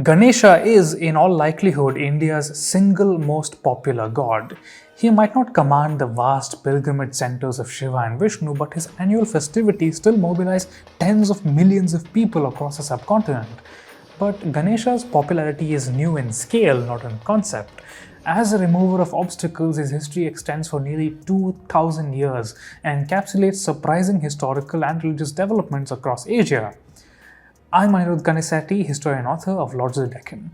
Ganesha is, in all likelihood, India's single most popular god. He might not command the vast pilgrimage centers of Shiva and Vishnu, but his annual festivities still mobilize tens of millions of people across the subcontinent. But Ganesha's popularity is new in scale, not in concept. As a remover of obstacles, his history extends for nearly 2000 years and encapsulates surprising historical and religious developments across Asia. I'm Anirudh Kanisetti, historian and author of Lords of the Deccan.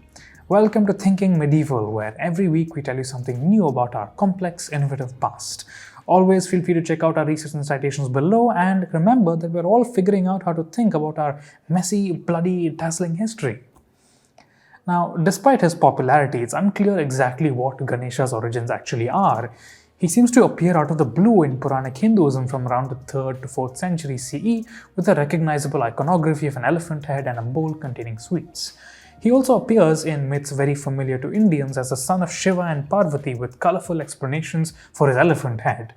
Welcome to Thinking Medieval, where every week we tell you something new about our complex, innovative past. Always feel free to check out our research and citations below, and remember that we're all figuring out how to think about our messy, bloody, dazzling history. Now, despite his popularity, it's unclear exactly what Ganesha's origins actually are. He seems to appear out of the blue in Puranic Hinduism from around the 3rd to 4th century CE with a recognizable iconography of an elephant head and a bowl containing sweets. He also appears in myths very familiar to Indians as the son of Shiva and Parvati with colorful explanations for his elephant head.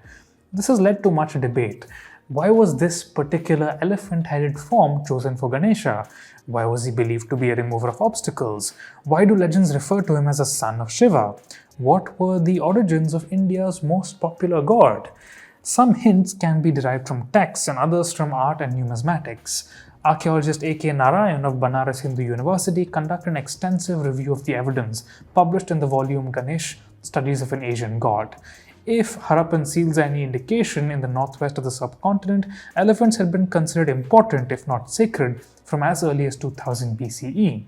This has led to much debate. Why was this particular elephant-headed form chosen for Ganesha? Why was he believed to be a remover of obstacles? Why do legends refer to him as a son of Shiva? What were the origins of India's most popular god? Some hints can be derived from texts and others from art and numismatics. Archaeologist A.K. Narain of Banaras Hindu University conducted an extensive review of the evidence published in the volume Ganesh, Studies of an Asian God. If Harappan seals are any indication, in the northwest of the subcontinent, elephants had been considered important, if not sacred, from as early as 2000 BCE.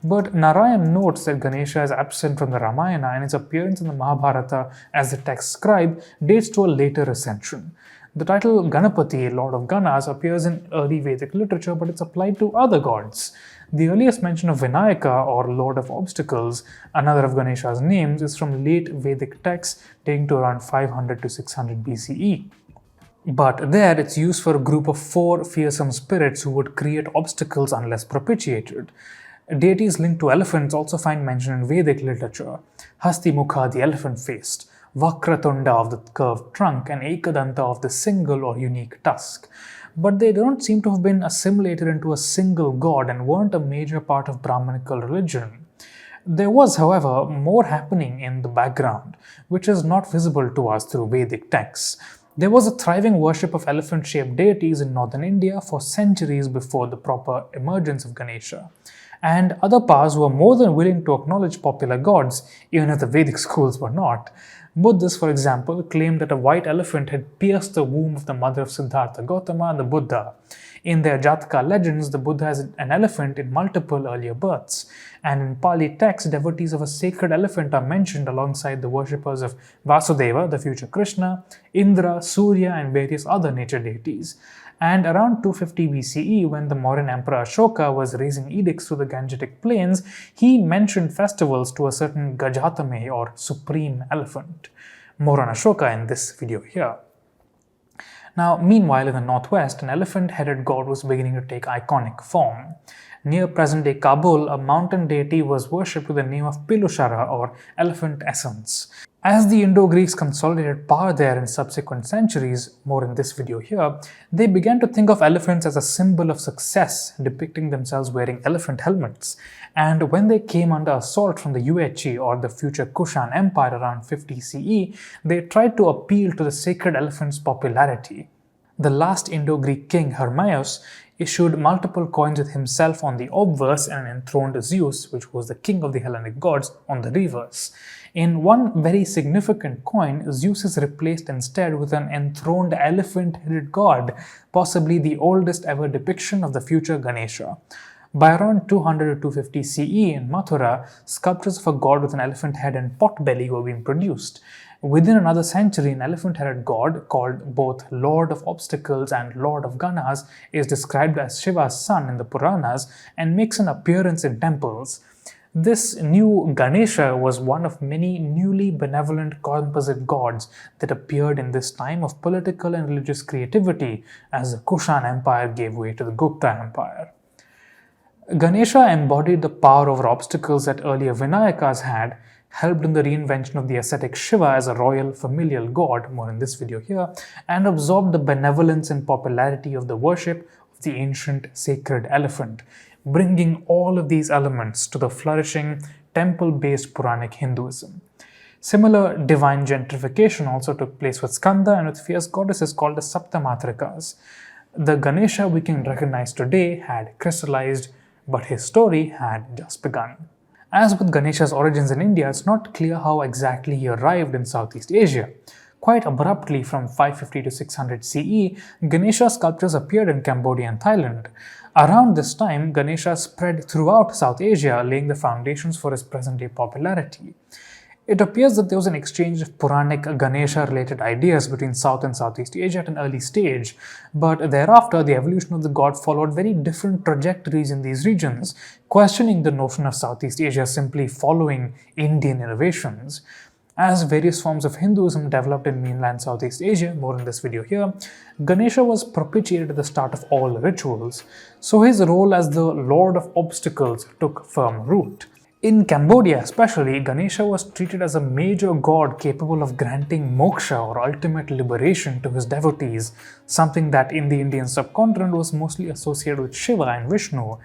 But Narayan notes that Ganesha is absent from the Ramayana and his appearance in the Mahabharata as the text scribe dates to a later recension. The title Ganapati, Lord of Ganas, appears in early Vedic literature, but it's applied to other gods. The earliest mention of Vinayaka, or Lord of Obstacles, another of Ganesha's names, is from late Vedic texts dating to around 500 to 600 BCE. But there it's used for a group of 4 fearsome spirits who would create obstacles unless propitiated. Deities linked to elephants also find mention in Vedic literature. Hastimukha, the elephant-faced, Vakratunda of the curved trunk, and Ekadanta of the single or unique tusk. But they don't seem to have been assimilated into a single god and weren't a major part of Brahmanical religion. There was, however, more happening in the background, which is not visible to us through Vedic texts. There was a thriving worship of elephant-shaped deities in northern India for centuries before the proper emergence of Ganesha. And other powers were more than willing to acknowledge popular gods, even if the Vedic schools were not. Buddhists, for example, claimed that a white elephant had pierced the womb of the mother of Siddhartha Gautama, the Buddha. In their Jataka legends, the Buddha has an elephant in multiple earlier births. And in Pali texts, devotees of a sacred elephant are mentioned alongside the worshippers of Vasudeva, the future Krishna, Indra, Surya, and various other nature deities. And around 250 BCE, when the Mauryan Emperor Ashoka was raising edicts through the Gangetic plains, he mentioned festivals to a certain Gajatame, or supreme elephant. More on Ashoka in this video here. Now, meanwhile, in the northwest, an elephant-headed god was beginning to take iconic form. Near present-day Kabul, a mountain deity was worshipped with the name of Pilushara, or elephant essence. As the Indo-Greeks consolidated power there in subsequent centuries, more in this video here, they began to think of elephants as a symbol of success, depicting themselves wearing elephant helmets. And when they came under assault from the Yuezhi, or the future Kushan Empire, around 50 CE, they tried to appeal to the sacred elephant's popularity. The last Indo-Greek king, Hermaios, issued multiple coins with himself on the obverse and enthroned Zeus, which was the king of the Hellenic gods, on the reverse. In one very significant coin, Zeus is replaced instead with an enthroned elephant-headed god, possibly the oldest ever depiction of the future Ganesha. By around 200 to 250 CE in Mathura, sculptures of a god with an elephant head and pot belly were being produced. Within another century, an elephant-headed god, called both Lord of Obstacles and Lord of Ganas, is described as Shiva's son in the Puranas and makes an appearance in temples. This new Ganesha was one of many newly benevolent composite gods that appeared in this time of political and religious creativity as the Kushan Empire gave way to the Gupta Empire. Ganesha embodied the power over obstacles that earlier Vinayakas had, helped in the reinvention of the ascetic Shiva as a royal familial god, more in this video here, and absorbed the benevolence and popularity of the worship of the ancient sacred elephant. bringing all of these elements to the flourishing temple-based Puranic Hinduism. Similar divine gentrification also took place with Skanda and with fierce goddesses called the Saptamatrikas. The Ganesha we can recognize today had crystallized, but his story had just begun. As with Ganesha's origins in India, it's not clear how exactly he arrived in Southeast Asia. Quite abruptly from 550 to 600 CE, Ganesha sculptures appeared in Cambodia and Thailand. Around this time, Ganesha spread throughout South Asia, laying the foundations for his present-day popularity. It appears that there was an exchange of Puranic Ganesha-related ideas between South and Southeast Asia at an early stage, but thereafter the evolution of the god followed very different trajectories in these regions, questioning the notion of Southeast Asia simply following Indian innovations. As various forms of Hinduism developed in mainland Southeast Asia, more in this video here, Ganesha was propitiated at the start of all rituals, so his role as the Lord of Obstacles took firm root. In Cambodia especially, Ganesha was treated as a major god capable of granting moksha or ultimate liberation to his devotees, something that in the Indian subcontinent was mostly associated with Shiva and Vishnu.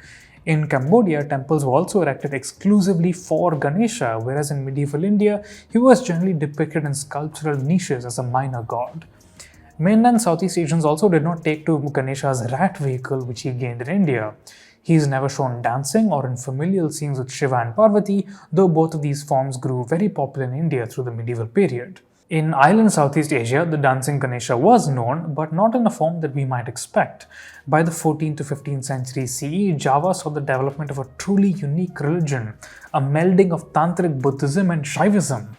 In Cambodia, temples were also erected exclusively for Ganesha, whereas in medieval India, he was generally depicted in sculptural niches as a minor god. Mainland Southeast Asians also did not take to Ganesha's rat vehicle which he gained in India. He is never shown dancing or in familial scenes with Shiva and Parvati, though both of these forms grew very popular in India through the medieval period. In island Southeast Asia, the dancing Ganesha was known, but not in a form that we might expect. By the 14th to 15th century CE, Java saw the development of a truly unique religion, a melding of Tantric Buddhism and Shaivism.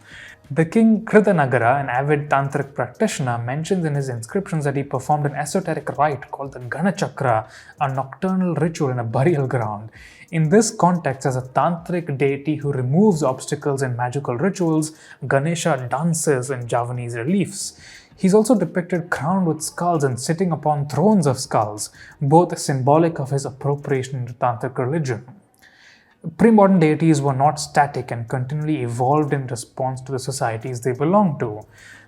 The king Kritanagara, an avid tantric practitioner, mentions in his inscriptions that he performed an esoteric rite called the Ganachakra, a nocturnal ritual in a burial ground. In this context, as a tantric deity who removes obstacles in magical rituals, Ganesha dances in Javanese reliefs. He's also depicted crowned with skulls and sitting upon thrones of skulls, both symbolic of his appropriation into tantric religion. Pre-modern deities were not static and continually evolved in response to the societies they belonged to.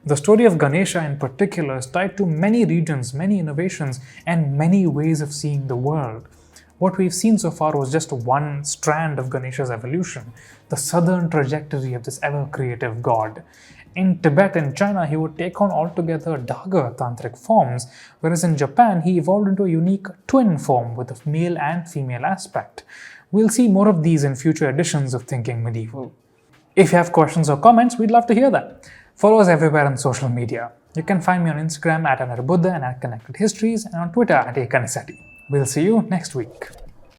The story of Ganesha in particular is tied to many regions, many innovations, and many ways of seeing the world. What we've seen so far was just one strand of Ganesha's evolution, the southern trajectory of this ever-creative god. In Tibet and China, he would take on altogether darker tantric forms, whereas in Japan, he evolved into a unique twin form with a male and female aspect. We'll see more of these in future editions of Thinking Medieval. If you have questions or comments, we'd love to hear that. Follow us everywhere on social media. You can find me on Instagram at Anirudh and at Connected Histories and on Twitter at Kanisetti. We'll see you next week.